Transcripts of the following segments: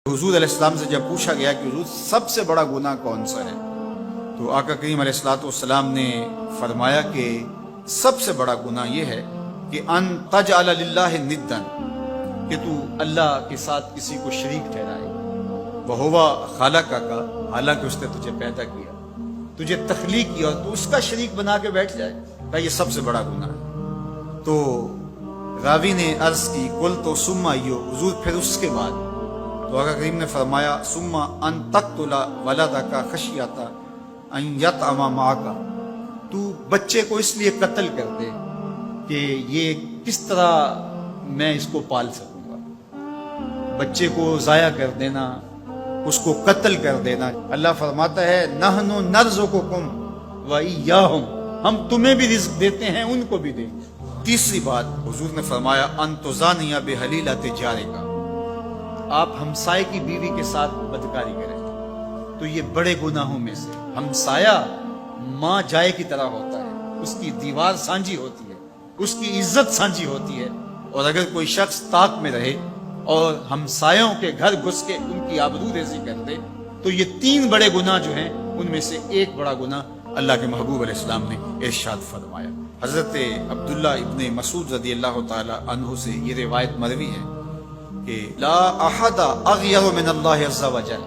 حضور علیہ السلام سے جب پوچھا گیا کہ حضور سب سے بڑا گناہ کون سا ہے، تو آقا کریم علیہ السلام نے فرمایا کہ سب سے بڑا گناہ یہ ہے کہ ان تجعل للہ ندا، کہ تو اللہ کے ساتھ کسی کو شریک ٹھہرائے، وہو خالقک، حالانکہ اس نے تجھے پیدا کیا، تجھے تخلیق کیا اور تو اس کا شریک بنا کے بیٹھ جائے، کہ یہ سب سے بڑا گناہ ہے۔ تو راوی نے عرض کی قل تو ثم ایو، حضور پھر اس کے بعد؟ تو آقا کریم نے فرمایا ثم ان تقتل ولدک خشیۃ ان یطعم معک، تو بچے کو اس لیے قتل کر دے کہ یہ کس طرح میں اس کو پال سکوں گا، بچے کو ضائع کر دینا، اس کو قتل کر دینا۔ اللہ فرماتا ہے نحن نرزقکم وایاہم، ہم تمہیں بھی رزق دیتے ہیں ان کو بھی دیں گے۔ تیسری بات حضور نے فرمایا ان تزانی بحلیلۃ جارک، آپ ہمسائے کی بیوی کے ساتھ بدکاری کریں، تو یہ بڑے گناہوں میں سے۔ ہمسایہ ماں جائے کی طرح ہوتا ہے، اس کی دیوار سانجھی ہوتی ہے، اس کی عزت سانجھی ہوتی ہے، اور اگر کوئی شخص طاق میں رہے اور ہمسایوں کے گھر گھس کے ان کی آبرو ریزی کر دے، تو یہ تین بڑے گناہ جو ہیں ان میں سے ایک بڑا گناہ اللہ کے محبوب علیہ السلام نے ارشاد فرمایا۔ حضرت عبداللہ ابن مسعود رضی اللہ تعالی عنہ سے یہ روایت مروی ہے کہ لا احد اغیر من اللہ عز وجل،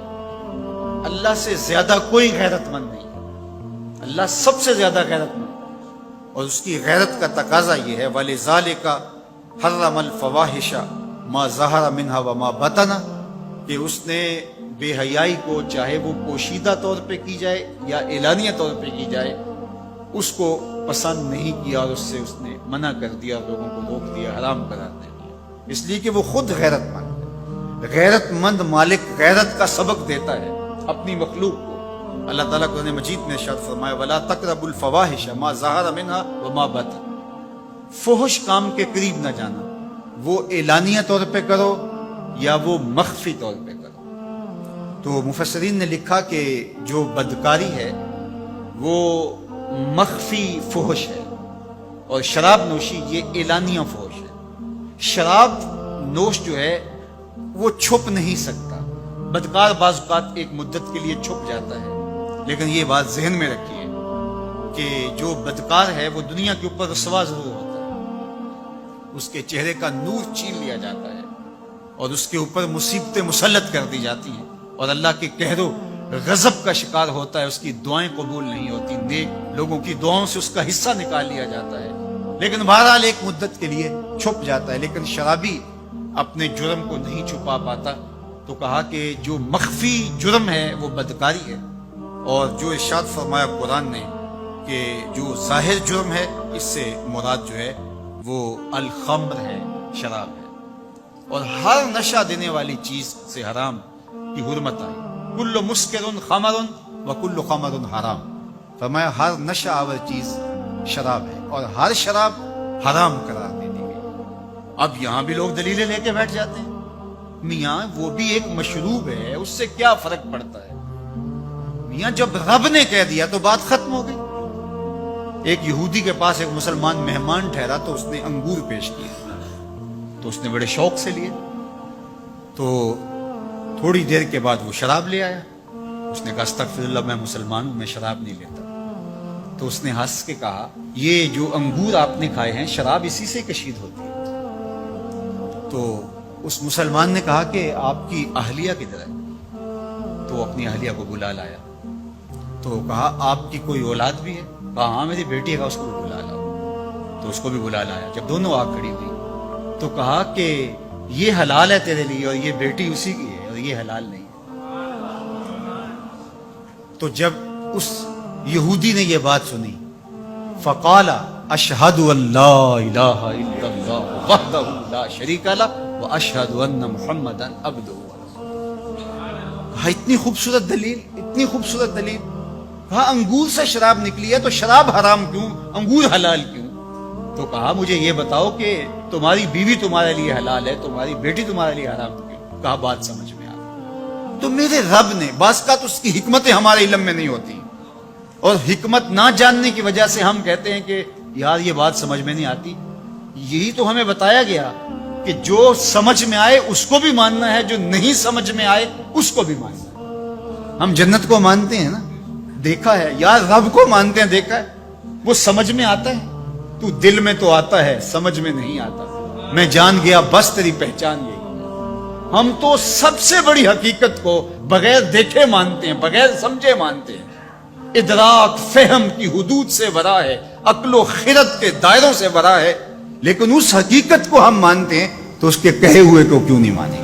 اللہ سے زیادہ کوئی غیرت مند نہیں، اللہ سب سے زیادہ غیرت مند ہے، اور اس کی غیرت کا تقاضا یہ ہے وَلِذَلِكَ حَرَّمَ الْفَوَاحِشَ مَا ظَهَرَ مِنْهَا وَمَا بَطَنَ، کہ اس نے بے حیائی کو چاہے وہ پوشیدہ طور پہ کی جائے یا اعلانیہ طور پہ کی جائے اس کو پسند نہیں کیا، اور اس سے اس نے منع کر دیا، لوگوں کو روک دیا، حرام قرار دے دیا، اس لیے کہ وہ خود غیرت مند ہے۔ غیرت مند مالک غیرت کا سبق دیتا ہے اپنی مخلوق کو۔ اللہ تعالیٰ قرآن مجید میں ارشاد فرمایا وَلَا تَقْرَبُوا الْفَوَاحِشَ مَا ظَهَرَ مِنْهَا وَمَا بَطَنَ، فحش کام کے قریب نہ جانا، وہ اعلانیہ طور پہ کرو یا وہ مخفی طور پہ کرو۔ تو مفسرین نے لکھا کہ جو بدکاری ہے وہ مخفی فحش ہے، اور شراب نوشی یہ اعلانیہ فحش ہے۔ شراب نوش جو ہے وہ چھپ نہیں سکتا، بدکار بعض اوقات ایک مدت کے لیے چھپ جاتا ہے، لیکن یہ بات ذہن میں رکھیے کہ جو بدکار ہے وہ دنیا کے اوپر رسوا ضرور ہوتا ہے، اس کے چہرے کا نور چھین لیا جاتا ہے اور اس کے اوپر مصیبتیں مسلط کر دی جاتی ہیں، اور اللہ کے قہر و غضب کا شکار ہوتا ہے، اس کی دعائیں قبول نہیں ہوتی، نیک لوگوں کی دعاؤں سے اس کا حصہ نکال لیا جاتا ہے، لیکن بہرحال ایک مدت کے لیے چھپ جاتا ہے۔ لیکن شرابی اپنے جرم کو نہیں چھپا پاتا، تو کہا کہ جو مخفی جرم ہے وہ بدکاری ہے، اور جو ارشاد فرمایا قرآن نے کہ جو ظاہر جرم ہے اس سے مراد جو ہے وہ الخمر ہے، شراب ہے، اور ہر نشہ دینے والی چیز سے حرام کی حرمت آئی، کل مسکر خمر وکل خمر حرام، فرمایا ہر نشہ آور چیز شراب ہے اور ہر شراب حرام قرار دے دی گئی۔ اب یہاں بھی لوگ دلیلیں لے کے بیٹھ جاتے ہیں، میاں وہ بھی ایک مشروب ہے، اس سے کیا فرق پڑتا ہے؟ میاں جب رب نے کہہ دیا تو بات ختم ہو گئی۔ ایک یہودی کے پاس ایک مسلمان مہمان ٹھہرا تو اس نے انگور پیش کیے، تو اس نے بڑے شوق سے لیے، تو تھوڑی دیر کے بعد وہ شراب لے آیا۔ اس نے کہا استغفر اللہ، میں مسلمان ہوں، میں شراب نہیں لیتا۔ تو اس نے ہنس کے کہا یہ جو انگور آپ نے کھائے ہیں شراب اسی سے کشید ہوتی ہے۔ تو اس مسلمان نے کہا کہ آپ کی اہلیہ کدھر ہے؟ تو اپنی اہلیہ کو بلا لایا، تو کہا آپ کی کوئی اولاد بھی ہے؟ کہا ہاں میری بیٹی ہے، اس کو بھی بلا لاؤ۔ تو اس کو بھی بلا لایا۔ جب دونوں آ کھڑی ہوئی تو کہا کہ یہ حلال ہے تیرے لیے اور یہ بیٹی اسی کی ہے، اور یہ حلال نہیں ہے۔ تو جب اس یہودی نے یہ بات سنی فقال اشہد ان لا الہ الا اللہ وحدہ لا شریک لہ واشہد ان محمدا عبدہ ورسولہ۔ کہا اتنی خوبصورت دلیل، اتنی خوبصورت دلیل۔ کہا انگور سے شراب نکلی ہے تو شراب حرام کیوں، انگور حلال کیوں؟ تو کہا مجھے یہ بتاؤ کہ تمہاری بیوی تمہارے لیے حلال ہے، تمہاری بیٹی تمہارے لیے حرام کیوں؟ کہا بات سمجھ میں آ گئی۔ تو میرے رب نے بعض کا تو اس کی حکمتیں ہمارے علم میں نہیں ہوتی، اور حکمت نہ جاننے کی وجہ سے ہم کہتے ہیں کہ یار یہ بات سمجھ میں نہیں آتی۔ یہی تو ہمیں بتایا گیا کہ جو سمجھ میں آئے اس کو بھی ماننا ہے، جو نہیں سمجھ میں آئے اس کو بھی ماننا ہے۔ ہم جنت کو مانتے ہیں نا، دیکھا ہے، یا رب کو مانتے ہیں، دیکھا ہے، وہ سمجھ میں آتا ہے، تو دل میں تو آتا ہے، سمجھ میں نہیں آتا۔ میں جان گیا بس تیری پہچان یہی۔ ہم تو سب سے بڑی حقیقت کو بغیر دیکھے مانتے ہیں، بغیر سمجھے مانتے ہیں۔ ادراک فہم کی حدود سے ورا ہے، عقل و خرد کے دائروں سے ورا ہے، لیکن اس حقیقت کو ہم مانتے ہیں تو اس کے کہے ہوئے کو کیوں نہیں مانیں گے؟